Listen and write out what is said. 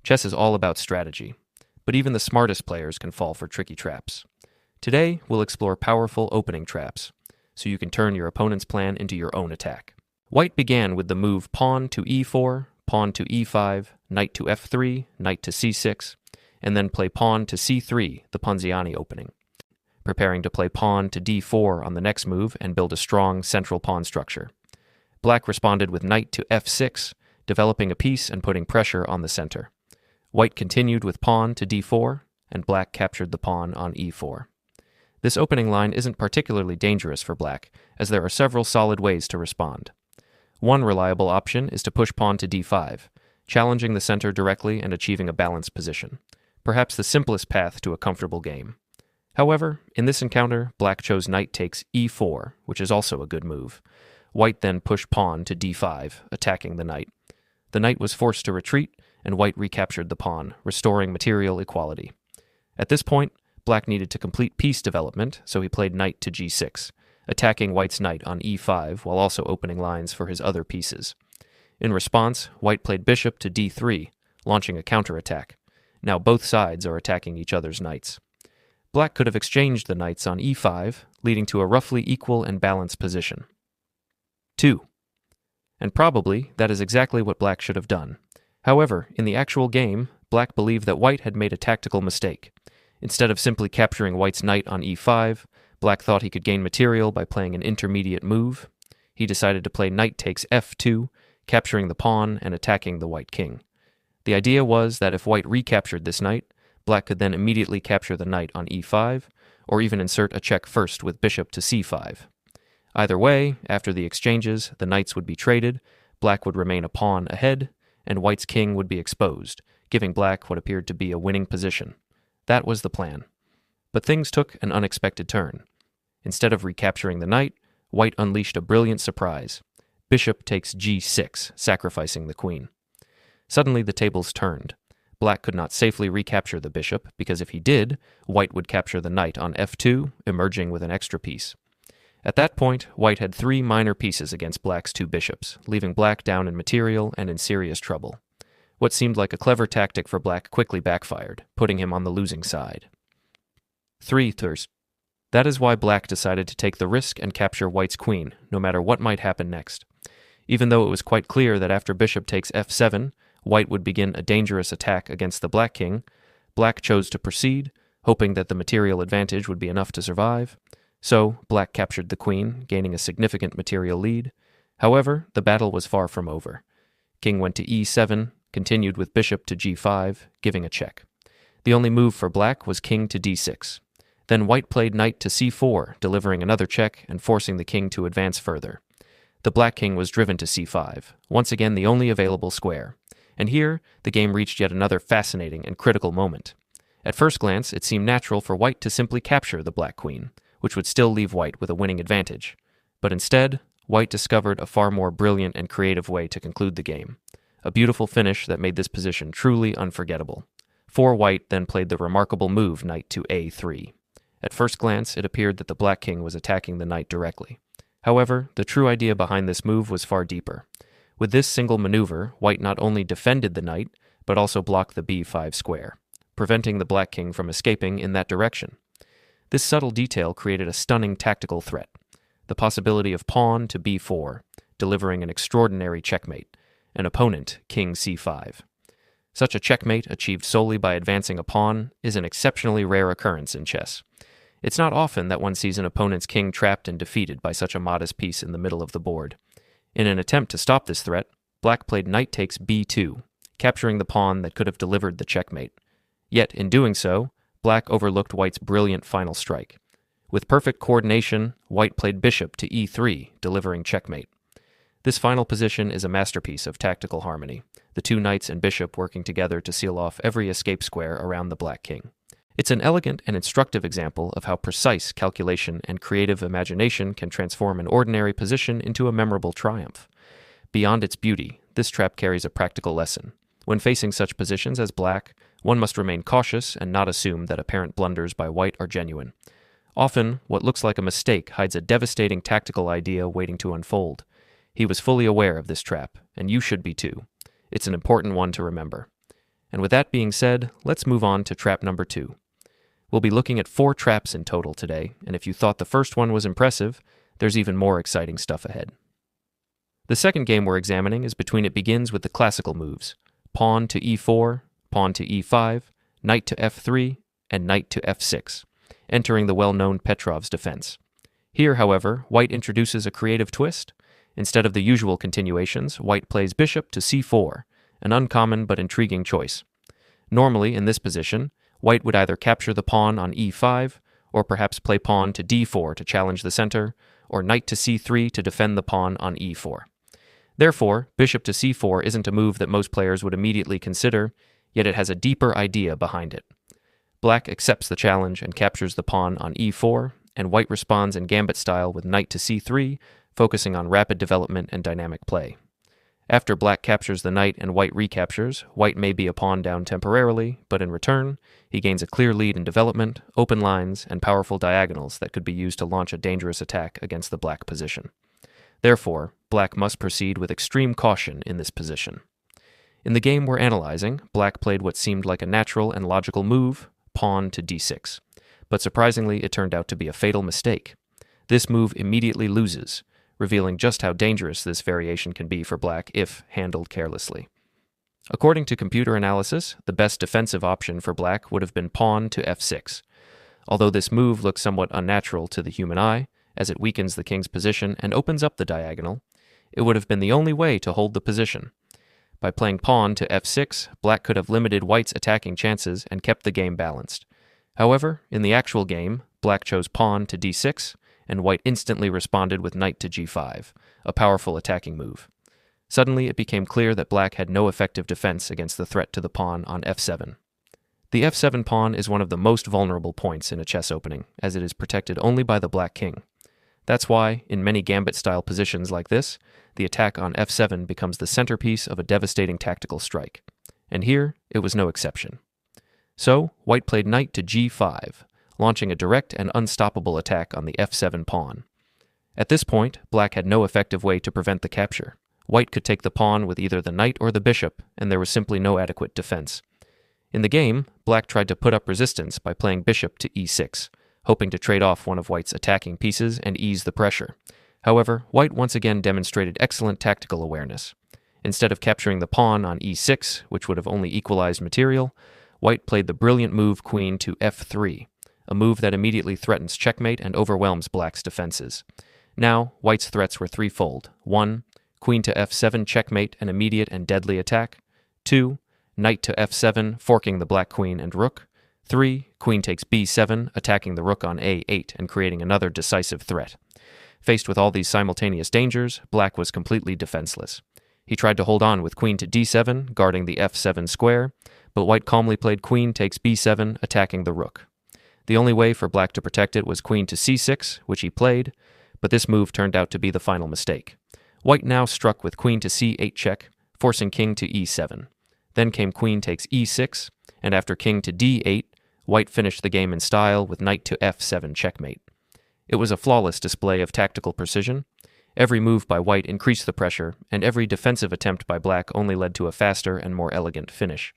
Chess is all about strategy, but even the smartest players can fall for tricky traps. Today, we'll explore powerful opening traps, so you can turn your opponent's plan into your own attack. White began with the move pawn to e4, pawn to e5, knight to f3, knight to c6, and then play pawn to c3, the Ponziani opening, preparing to play pawn to d4 on the next move and build a strong central pawn structure. Black responded with knight to f6, developing a piece and putting pressure on the center. White continued with pawn to d4, and black captured the pawn on e4. This opening line isn't particularly dangerous for black, as there are several solid ways to respond. One reliable option is to push pawn to d5, challenging the center directly and achieving a balanced position, perhaps the simplest path to a comfortable game. However, in this encounter, black chose knight takes e4, which is also a good move. White then pushed pawn to d5, attacking the knight. The knight was forced to retreat, and white recaptured the pawn, restoring material equality. At this point, black needed to complete piece development, so he played knight to g6, attacking white's knight on e5 while also opening lines for his other pieces. In response, white played bishop to d3, launching a counterattack. Now both sides are attacking each other's knights. Black could have exchanged the knights on e5, leading to a roughly equal and balanced position. 2. And probably that is exactly what black should have done. However, in the actual game, black believed that white had made a tactical mistake. Instead of simply capturing white's knight on e5, black thought he could gain material by playing an intermediate move. He decided to play knight takes f2, capturing the pawn and attacking the white king. The idea was that if white recaptured this knight, black could then immediately capture the knight on e5, or even insert a check first with bishop to c5. Either way, after the exchanges, the knights would be traded, black would remain a pawn ahead, and white's king would be exposed, giving black what appeared to be a winning position. That was the plan. But things took an unexpected turn. Instead of recapturing the knight, white unleashed a brilliant surprise. Bishop takes g6, sacrificing the queen. Suddenly the tables turned. Black could not safely recapture the bishop, because if he did, white would capture the knight on f2, emerging with an extra piece. At that point, white had 3 minor pieces against black's 2 bishops, leaving black down in material and in serious trouble. What seemed like a clever tactic for black quickly backfired, putting him on the losing side. 3. That is why black decided to take the risk and capture white's queen, no matter what might happen next. Even though it was quite clear that after bishop takes f7, white would begin a dangerous attack against the black king, black chose to proceed, hoping that the material advantage would be enough to survive. So, black captured the queen, gaining a significant material lead. However, the battle was far from over. King went to e7, continued with bishop to g5, giving a check. The only move for black was king to d6. Then white played knight to c4, delivering another check and forcing the king to advance further. The black king was driven to c5, once again the only available square. And here, the game reached yet another fascinating and critical moment. At first glance, it seemed natural for white to simply capture the black queen, which would still leave white with a winning advantage. But instead, white discovered a far more brilliant and creative way to conclude the game. A beautiful finish that made this position truly unforgettable. For white then played the remarkable move knight to a3. At first glance, it appeared that the black king was attacking the knight directly. However, the true idea behind this move was far deeper. With this single maneuver, white not only defended the knight, but also blocked the b5 square, preventing the black king from escaping in that direction. This subtle detail created a stunning tactical threat, the possibility of pawn to b4, delivering an extraordinary checkmate, an opponent, king c5. Such a checkmate, achieved solely by advancing a pawn, is an exceptionally rare occurrence in chess. It's not often that one sees an opponent's king trapped and defeated by such a modest piece in the middle of the board. In an attempt to stop this threat, black played knight takes b2, capturing the pawn that could have delivered the checkmate. Yet, in doing so, black overlooked white's brilliant final strike. With perfect coordination, white played bishop to e3, delivering checkmate. This final position is a masterpiece of tactical harmony, the 2 knights and bishop working together to seal off every escape square around the black king. It's an elegant and instructive example of how precise calculation and creative imagination can transform an ordinary position into a memorable triumph. Beyond its beauty, this trap carries a practical lesson. When facing such positions as black, one must remain cautious and not assume that apparent blunders by white are genuine. Often, what looks like a mistake hides a devastating tactical idea waiting to unfold. He was fully aware of this trap, and you should be too. It's an important one to remember. And with that being said, let's move on to trap number 2. We'll be looking at 4 traps in total today, and if you thought the first one was impressive, there's even more exciting stuff ahead. The second game we're examining is between it begins with the classical moves: pawn to e4, pawn to e5, knight to f3, and knight to f6, entering the well-known Petrov's defense. Here, however, white introduces a creative twist. Instead of the usual continuations, white plays bishop to c4, an uncommon but intriguing choice. Normally, in this position, white would either capture the pawn on e5, or perhaps play pawn to d4 to challenge the center, or knight to c3 to defend the pawn on e4. Therefore, bishop to c4 isn't a move that most players would immediately consider, yet it has a deeper idea behind it. Black accepts the challenge and captures the pawn on e4, and white responds in gambit style with knight to c3, focusing on rapid development and dynamic play. After black captures the knight and white recaptures, white may be a pawn down temporarily, but in return, he gains a clear lead in development, open lines, and powerful diagonals that could be used to launch a dangerous attack against the black position. Therefore, black must proceed with extreme caution in this position. In the game we're analyzing, black played what seemed like a natural and logical move, pawn to d6. But surprisingly, it turned out to be a fatal mistake. This move immediately loses, revealing just how dangerous this variation can be for black if handled carelessly. According to computer analysis, the best defensive option for black would have been pawn to f6. Although this move looks somewhat unnatural to the human eye, as it weakens the king's position and opens up the diagonal, it would have been the only way to hold the position. By playing pawn to f6, black could have limited white's attacking chances and kept the game balanced. However, in the actual game, black chose pawn to d6, and white instantly responded with knight to g5, a powerful attacking move. Suddenly, it became clear that black had no effective defense against the threat to the pawn on f7. The f7 pawn is one of the most vulnerable points in a chess opening, as it is protected only by the black king. That's why, in many gambit-style positions like this, the attack on f7 becomes the centerpiece of a devastating tactical strike. And here, it was no exception. So, white played knight to g5, launching a direct and unstoppable attack on the f7 pawn. At this point, black had no effective way to prevent the capture. White could take the pawn with either the knight or the bishop, and there was simply no adequate defense. In the game, black tried to put up resistance by playing bishop to e6, hoping to trade off one of white's attacking pieces and ease the pressure. However, white once again demonstrated excellent tactical awareness. Instead of capturing the pawn on e6, which would have only equalized material, white played the brilliant move queen to f3, a move that immediately threatens checkmate and overwhelms black's defenses. Now, white's threats were threefold. 1. Queen to f7 checkmate, an immediate and deadly attack. 2. Knight to f7, forking the black queen and rook. 3. Queen takes b7, attacking the rook on a8 and creating another decisive threat. Faced with all these simultaneous dangers, black was completely defenseless. He tried to hold on with queen to d7, guarding the f7 square, but white calmly played queen takes b7, attacking the rook. The only way for black to protect it was queen to c6, which he played, but this move turned out to be the final mistake. White now struck with queen to c8 check, forcing king to e7. Then came queen takes e6, and after king to d8, white finished the game in style with knight to f7 checkmate. It was a flawless display of tactical precision. Every move by white increased the pressure, and every defensive attempt by black only led to a faster and more elegant finish.